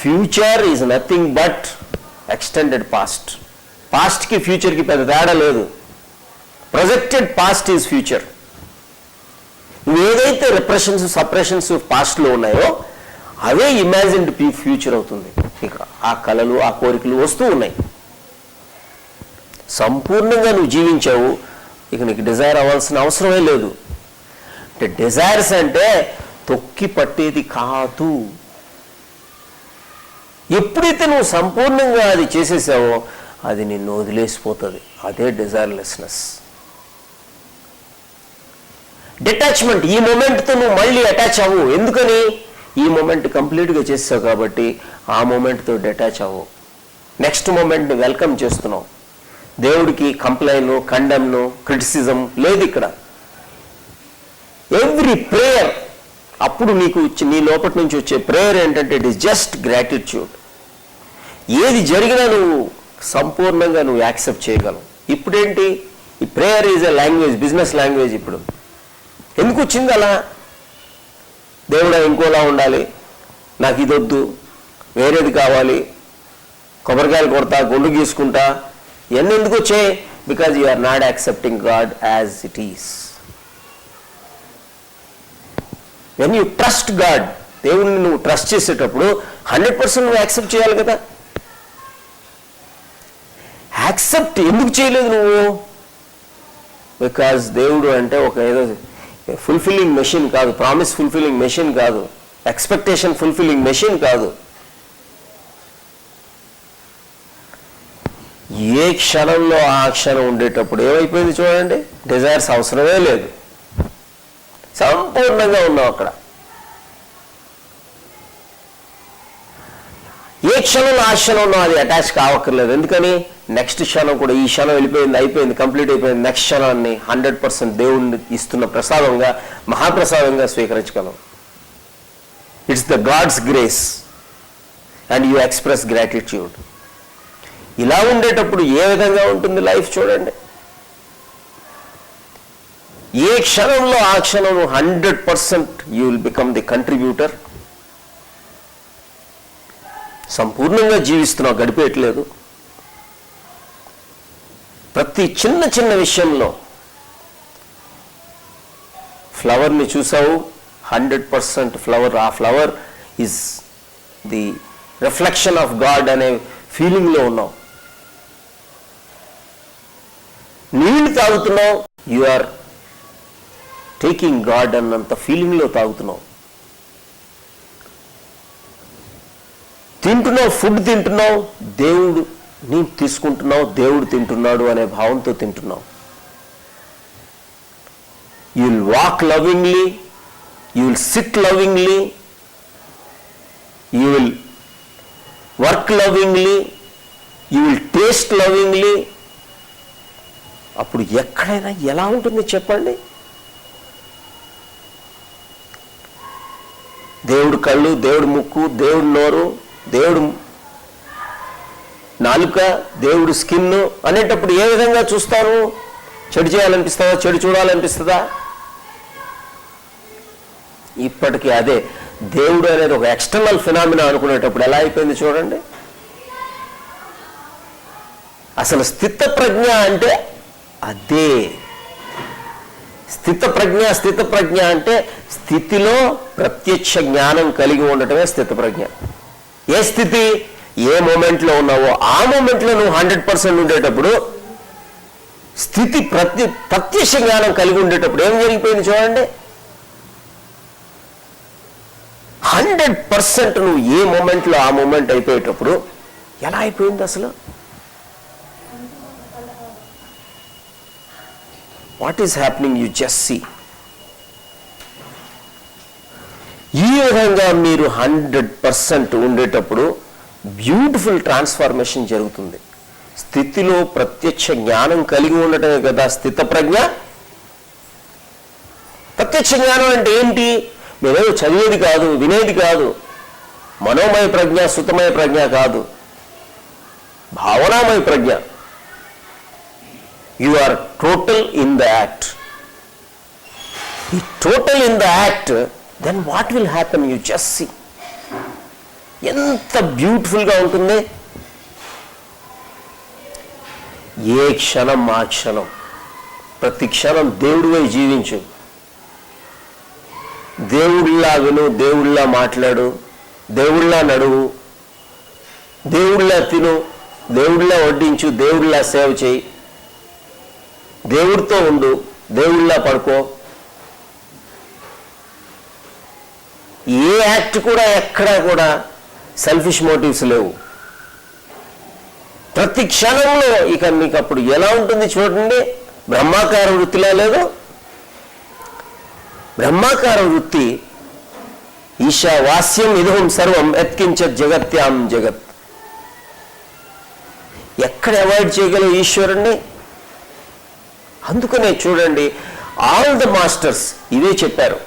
Future is nothing but extended past. పాస్ట్కి ఫ్యూచర్కి పెద్ద తేడా లేదు. Projected past is future. ఏదైతే రిప్రెషన్స్ సప్రెషన్స్ పాస్ట్లో ఉన్నాయో అవే ఇమాజిన్డ్ ఫ్యూచర్ అవుతుంది. ఇక ఆ కళలు ఆ కోరికలు వస్తూ ఉన్నాయి. సంపూర్ణంగా నువ్వు జీవించావు, ఇక నీకు డిజైర్ అవ్వాల్సిన అవసరమే లేదు. అంటే డిజైర్స్ అంటే తొక్కి పట్టేది కాదు. ఎప్పుడైతే నువ్వు సంపూర్ణంగా అది చేసేసావో అది నిన్ను వదిలేసిపోతుంది. అదే డిజైర్లెస్నెస్. డిటాచ్మెంట్. ఈ మూమెంట్తో నువ్వు మళ్ళీ అటాచ్ అవ్వు. ఎందుకని? ఈ మూమెంట్ కంప్లీట్గా చేసావు కాబట్టి ఆ మూమెంట్తో డిటాచ్ అవ్వు. నెక్స్ట్ మూమెంట్ని వెల్కమ్ చేస్తున్నావు. దేవుడికి కంప్లైన్, కండెమ్ను, క్రిటిసిజం లేదు ఇక్కడ. ఎవ్రీ ప్రేయర్, అప్పుడు నీకు నీ లోపటి నుంచి వచ్చే ప్రేయర్ ఏంటంటే ఇట్ ఈస్ జస్ట్ గ్రాటిట్యూడ్. ఏది జరిగినా నువ్వు సంపూర్ణంగా నువ్వు యాక్సెప్ట్ చేయగలవు. ఇప్పుడేంటి? ఈ prayer is a language, business language. ఇప్పుడు ఎందుకు వచ్చింది అలా? దేవుడా ఇంకోలా ఉండాలి, నాకు ఇది వద్దు, వేరేది కావాలి, కొబ్బరికాయలు కొడతా, గుండు గీసుకుంటా, ఇవన్నీ ఎందుకు వచ్చాయి? Because you are not accepting God as it is. When you trust God, దేవుడిని నువ్వు ట్రస్ట్ చేసేటప్పుడు 100% నువ్వు యాక్సెప్ట్ చేయాలి కదా. యాక్సెప్ట్ ఎందుకు చేయలేదు నువ్వు? బికాజ్ దేవుడు అంటే ఒక ఏదో ఫుల్ఫిల్లింగ్ మెషిన్ కాదు, ప్రామిస్ ఫుల్ఫిల్లింగ్ మెషిన్ కాదు, ఎక్స్పెక్టేషన్ ఫుల్ఫిల్లింగ్ మెషిన్ కాదు. ఏ క్షణంలో ఆ క్షణం ఉండేటప్పుడు ఏమైపోయింది చూడండి. డిజైర్స్ అవసరమే లేదు, సంపూర్ణంగా ఉన్నావు అక్కడ. ఏ క్షణంలో ఆ క్షణంలో అది అటాచ్ కావక్కర్లేదు. ఎందుకని? నెక్స్ట్ క్షణం కూడా ఈ క్షణం వెళ్ళిపోయింది, అయిపోయింది, కంప్లీట్ అయిపోయింది. నెక్స్ట్ క్షణాన్ని 100% దేవుడిని ఇస్తున్న ప్రసాదంగా, మహాప్రసాదంగా స్వీకరించగలం. It's the God's grace and you express gratitude. ఇలా ఉండేటప్పుడు ఏ విధంగా ఉంటుంది లైఫ్ చూడండి. ఏ క్షణంలో ఆ క్షణం 100% you will become the contributor. సంపూర్ణంగా జీవిస్తున్నావు, గడిపేయట్లేదు. ప్రతి చిన్న చిన్న విషయంలో ఫ్లవర్ని చూసావు, 100% ఫ్లవర్, ఆ flower is the reflection of God అనే ఫీలింగ్లో ఉన్నావు. నీళ్ళు తాగుతున్నావు, యు ఆర్ టేకింగ్ గాడ్ అన్నంత ఫీలింగ్లో తాగుతున్నావు. తింటున్నావు, ఫుడ్ తింటున్నావు, దేవుడు నీ తీసుకుంటున్నావు, దేవుడు తింటున్నాడు అనే భావంతో తింటున్నావు. You will walk lovingly, you will SIT lovingly, you will work lovingly, you will taste lovingly. అప్పుడు ఎక్కడైనా ఎలా ఉంటుంది చెప్పండి? దేవుడు కళ్ళు, దేవుడు ముక్కు, దేవుడు నోరు, దేవుడు నాలుక, దేవుడు స్కిన్ అనేటప్పుడు ఏ విధంగా చూస్తాను? చెడు చేయాలనిపిస్తుందా? చెడు చూడాలనిపిస్తుందా? ఇప్పటికీ అదే దేవుడు అనేది ఒక ఎక్స్టర్నల్ ఫినామినా అనుకునేటప్పుడు ఎలా అయిపోయింది చూడండి. అసలు స్థితప్రజ్ఞ అంటే అదే. స్థితప్రజ్ఞ అంటే స్థితిలో ప్రత్యక్ష జ్ఞానం కలిగి ఉండటమే స్థితప్రజ్ఞ. ఏ స్థితి? ఏ మూమెంట్లో ఉన్నావో ఆ మూమెంట్లో నువ్వు 100% ఉండేటప్పుడు, స్థితి ప్రత్యక్ష జ్ఞానం కలిగి ఉండేటప్పుడు ఏం జరిగిపోయింది చూడండి. 100% నువ్వు ఏ మూమెంట్లో ఆ మూమెంట్ అయిపోయేటప్పుడు ఎలా అయిపోయింది అసలు? What is happening? You just see. ఈ విధంగా మీరు 100% ఉండేటప్పుడు బ్యూటిఫుల్ ట్రాన్స్ఫార్మేషన్ జరుగుతుంది. స్థితిలో ప్రత్యక్ష జ్ఞానం కలిగి ఉండటమే కదా స్థితప్రజ్ఞ. ప్రత్యక్ష జ్ఞానం అంటే ఏంటి? మీరేదో చదివేది కాదు, వినేది కాదు, మనోమయ ప్రజ్ఞ, సుతమయ ప్రజ్ఞ కాదు, భావనామయ ప్రజ్ఞ. You are total in the act. ఈ total in the act, then what will happen you just see. ఎంత బ్యూటిఫుల్గా ఉంటుంది. ఏ క్షణం ఆ క్షణం, ప్రతి క్షణం దేవుడివై జీవించు, దేవుళ్ళా విను, దేవుళ్ళా మాట్లాడు, దేవుళ్ళా నడువు, దేవుళ్ళా తిను, దేవుళ్ళా వడ్డించు, దేవుళ్ళా సేవ చేయి, దేవుడితో ఉండు, దేవుళ్ళా పడుకో. ఏ యాక్ట్ కూడా ఎక్కడా కూడా సెల్ఫిష్ మోటివ్స్ లేవు. ప్రతి క్షణంలో ఇక మీకు అప్పుడు ఎలా ఉంటుంది చూడండి. బ్రహ్మాకార వృత్తిలా లేదు. బ్రహ్మాకార వృత్తి ఈశావాస్యం ఇదహం సర్వం యత్కించత్ జగత్యాం జగత్. ఎక్కడ అవాయిడ్ చేయగలవు ఈశ్వరుణ్ణి? అందుకనే చూడండి, ఆల్ ద మాస్టర్స్ ఇదే చెప్పారు,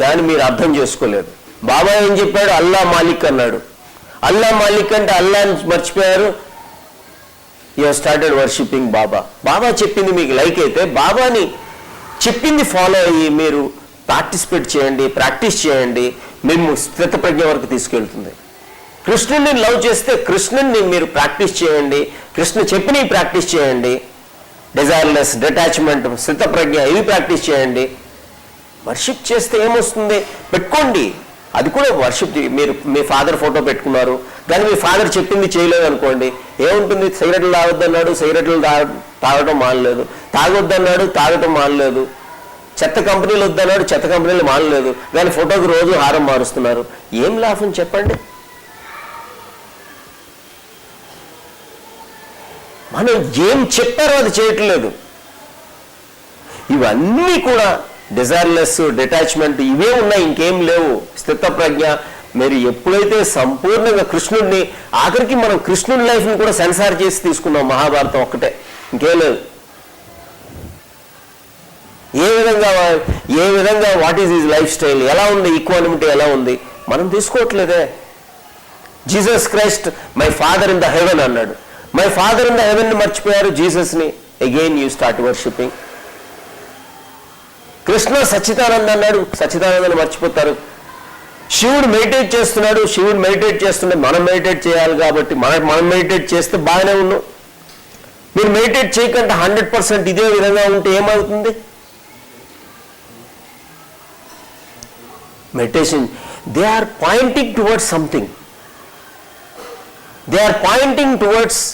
కానీ మీరు అర్థం చేసుకోలేదు. బాబా ఏం చెప్పాడు? అల్లా మాలిక్ అన్నాడు. అల్లా మాలిక్ అంటే అల్లాని మర్చిపోయారు. యూ స్టార్టెడ్ వర్షిపింగ్ బాబా. బాబా చెప్పింది మీకు లైక్ అయితే బాబాని చెప్పింది ఫాలో అయ్యి మీరు పార్టిసిపేట్ చేయండి, ప్రాక్టీస్ చేయండి, మేము స్థితప్రజ్ఞ వరకు తీసుకెళ్తుంది. కృష్ణుడిని లవ్ చేస్తే కృష్ణుడిని మీరు ప్రాక్టీస్ చేయండి, కృష్ణ చెప్పిన ప్రాక్టీస్ చేయండి. డిజైర్లెస్, డిటాచ్మెంట్, స్థితప్రజ్ఞ ఇవి ప్రాక్టీస్ చేయండి. వర్షిప్ చేస్తే ఏమొస్తుంది? పెట్టుకోండి. అది కూడా వర్షిప్. మీరు మీ ఫాదర్ ఫోటో పెట్టుకున్నారు, కానీ మీ ఫాదర్ చెప్పింది చేయలేదు అనుకోండి, ఏముంటుంది? సిగరెట్లు తాగొద్దన్నాడు, సిగరెట్లు తాగటం మానలేదు. తాగొద్దన్నాడు, తాగటం మానలేదు. చెత్త కంపెనీలు వద్దన్నాడు, చెత్త కంపెనీలు మానలేదు. కానీ ఫోటోకి రోజు హారం మారుస్తున్నారు. ఏం లాభం చెప్పండి? మనం ఏం చెప్పారో అది చేయట్లేదు. ఇవన్నీ కూడా డిజైర్లెస్, డిటాచ్మెంట్ ఇవే ఉన్నాయి, ఇంకేం లేవు. స్థితప్రజ్ఞ. మీరు ఎప్పుడైతే సంపూర్ణంగా కృష్ణుడిని, ఆఖరికి మనం కృష్ణుడి లైఫ్ని కూడా సెన్సార్ చేసి తీసుకున్నాం. మహాభారతం ఒక్కటే, ఇంకేం లేదు. ఏ విధంగా what is his lifestyle, ఎలా ఉంది, ఈక్వానిమిటీ ఎలా ఉంది, మనం తీసుకోవట్లేదే. Jesus Christ my father in the heaven అన్నాడు. My father in the heaven ని మర్చిపోయారు జీసస్ని. Again you start worshipping. Krishna సచ్చిదానంద అన్నాడు, సచ్చిదానందని మర్చిపోతారు. శివుడు మెడిటేట్ చేస్తున్నాడు, శివుడు మెడిటేట్ చేస్తుంటే మనం మెడిటేట్ చేయాలి కాబట్టి మనం మెడిటేట్ చేస్తే బాగానే ఉన్నాం. మీరు మెడిటేట్ చేయకుండా 100% ఇదే విధంగా ఉంటే ఏమవుతుంది? Meditation, they are pointing towards something, they are pointing towards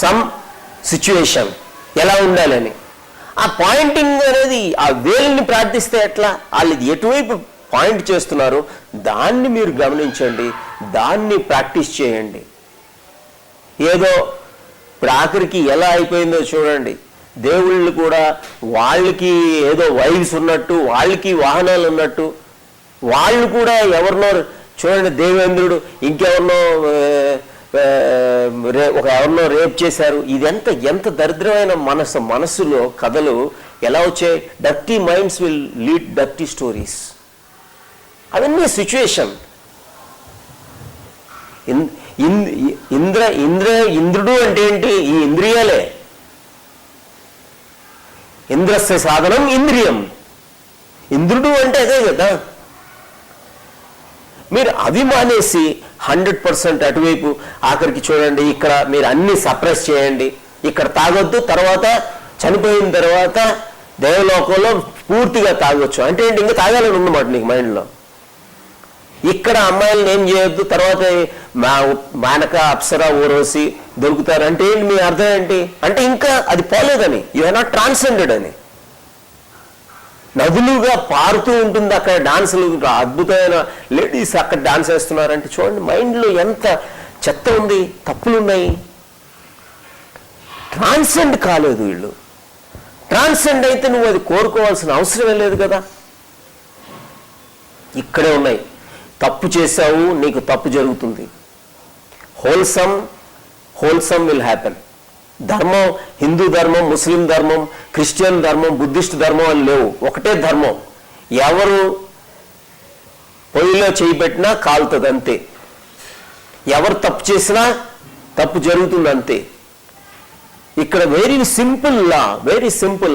some situation, ఎలా ఉండాలని. ఆ పాయింటింగ్ అనేది, ఆ వేల్ని ప్రార్థిస్తే ఎట్లా? వాళ్ళు ఎటువైపు పాయింట్ చేస్తున్నారు దాన్ని మీరు గమనించండి, దాన్ని ప్రాక్టీస్ చేయండి. ఏదో ఇప్పుడు ఆఖరికి ఎలా అయిపోయిందో చూడండి. దేవుళ్ళు కూడా వాళ్ళకి ఏదో వైవ్స్ ఉన్నట్టు, వాళ్ళకి వాహనాలు ఉన్నట్టు, వాళ్ళు కూడా ఎవరినో చూడండి, దేవేంద్రుడు ఇంకెవరినో ఎవరినో రేప్ చేశారు. ఇదంతా ఎంత దరిద్రమైన మనస్సులో కథలు ఎలా వచ్చాయి? Dirty minds will lead dirty stories. అవన్నీ సిచ్యువేషన్. ఇంద్రుడు అంటే ఏంటి? ఈ ఇంద్రియాలే. ఇంద్రస్య సాధనం ఇంద్రియం. ఇంద్రుడు అంటే అదే కదా. మీరు అవి మానేసి 100% అటువైపు, ఆఖరికి చూడండి, ఇక్కడ మీరు అన్ని సప్రెస్ చేయండి. ఇక్కడ తాగొద్దు, తర్వాత చనిపోయిన తర్వాత దేవలోకంలో పూర్తిగా తాగొచ్చు అంటే ఏంటి? ఇంకా తాగాలని ఉందన్నమాట నీకు మైండ్లో. ఇక్కడ అమ్మాయిలను ఏం చేయొద్దు, తర్వాత మానక, అప్సరా, ఊరోసి దొరుకుతారు అంటే ఏంటి? మీ అర్థం ఏంటి? అంటే ఇంకా అది పోలేదని, యు ఆర్ నాట్ ట్రాన్సెండెడ్ అని. నదులుగా పారుతూ ఉంటుంది అక్కడ డాన్సులు, అద్భుతమైన లేడీస్ అక్కడ డాన్స్ వేస్తున్నారంటే చూడండి, మైండ్లో ఎంత చెత్త ఉంది, తప్పులున్నాయి. ట్రాన్సెండ్ కాలేదు వీళ్ళు. ట్రాన్సెండ్ అయితే నువ్వు అది కోరుకోవాల్సిన అవసరమే లేదు కదా. ఇక్కడే ఉన్నాయి. తప్పు చేశావు, నీకు తప్పు జరుగుతుంది. Wholesome will happen. ధర్మం, హిందూ ధర్మం, ముస్లిం ధర్మం, క్రిస్టియన్ ధర్మం, బుద్ధిస్ట్ ధర్మం అని లేవు. ఒకటే ధర్మం. ఎవరు పొయ్యిలో చేయి పెట్టినా కాలుతుంది అంతే. ఎవరు తప్పు చేసినా తప్పు జరుగుతుంది అంతే. ఇక్కడ వెరీ సింపుల్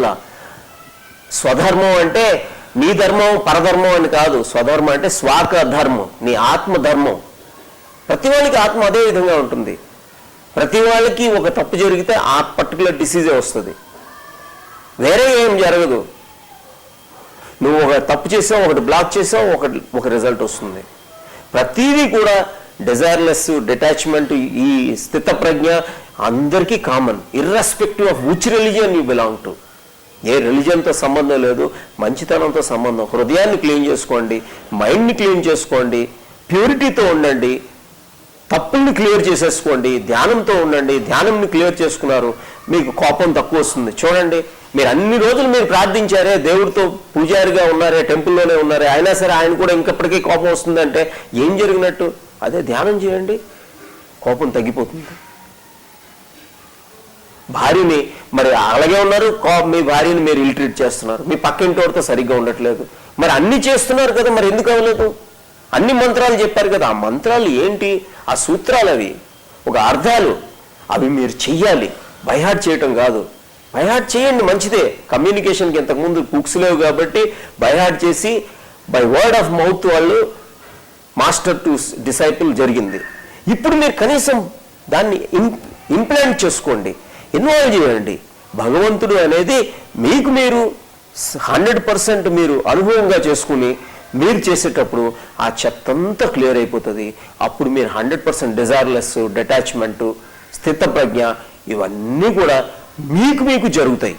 లా. స్వధర్మం అంటే నీ ధర్మం పరధర్మం అని కాదు. స్వధర్మం అంటే స్వాక ధర్మం, నీ ఆత్మధర్మం. ప్రతి వాళ్ళకి ఆత్మ అదే విధంగా ఉంటుంది. ప్రతి వాళ్ళకి ఒక తప్పు జరిగితే ఆ పర్టికులర్ డిసీజే వస్తుంది, వేరే ఏం జరగదు. నువ్వు ఒక తప్పు చేసావు, ఒకటి బ్లాక్ చేసావు, ఒక రిజల్ట్ వస్తుంది. ప్రతిదీ కూడా డిజైర్లెస్, డిటాచ్మెంట్, ఈ స్థిత ప్రజ్ఞ అందరికీ common, irrespective of which religion you belong to. ఏ రిలీజియన్తో సంబంధం లేదు, మంచితనంతో సంబంధం. హృదయాన్ని క్లీన్ చేసుకోండి, మైండ్ని క్లీన్ చేసుకోండి, ప్యూరిటీతో ఉండండి, తప్పుల్ని క్లియర్ చేసేసుకోండి, ధ్యానంతో ఉండండి. ధ్యానంని క్లియర్ చేసుకున్నారు, మీకు కోపం తక్కువ వస్తుంది. చూడండి, మీరు అన్ని రోజులు మీరు ప్రార్థించారే, దేవుడితో పూజారిగా ఉన్నారే, టెంపుల్లోనే ఉన్నారే, అయినా సరే ఆయన కూడా ఇంకప్పటికీ కోపం వస్తుందంటే ఏం జరిగినట్టు? అదే ధ్యానం చేయండి, కోపం తగ్గిపోతుంది. భార్యని మరి అలాగే ఉన్నారు, మీ భార్యని మీరు ఇల్ ట్రీట్ చేస్తున్నారు, మీ పక్కింటోడితో సరిగ్గా ఉండట్లేదు, మరి అన్ని చేస్తున్నారు కదా, మరి ఎందుకు అవ్వలేదు? అన్ని మంత్రాలు చెప్పారు కదా, ఆ మంత్రాలు ఏంటి? ఆ సూత్రాలు అవి, ఒక అర్థాలు, అవి మీరు చెయ్యాలి, బైహార్ట్ చేయటం కాదు. బైహార్ట్ చేయండి, మంచిదే. కమ్యూనికేషన్కి ఇంతకుముందు బుక్స్ లేవు కాబట్టి బైహార్ట్ చేసి బై వర్డ్ ఆఫ్ మౌత్ వాళ్ళు మాస్టర్ టు డిసైపుల్ జరిగింది. ఇప్పుడు మీరు కనీసం దాన్ని ఇంప్లాంట్ చేసుకోండి, ఇన్వాల్వ్ చేయండి. భగవంతుడు అనేది మీకు మీరు 100% మీరు అనుభవంగా చేసుకుని మీరు చేసేటప్పుడు ఆ చెత్తంతా క్లియర్ అయిపోతుంది. అప్పుడు మీరు 100% డిజైర్లెస్, డిటాచ్మెంటు, స్థితప్రజ్ఞ ఇవన్నీ కూడా మీకు జరుగుతాయి.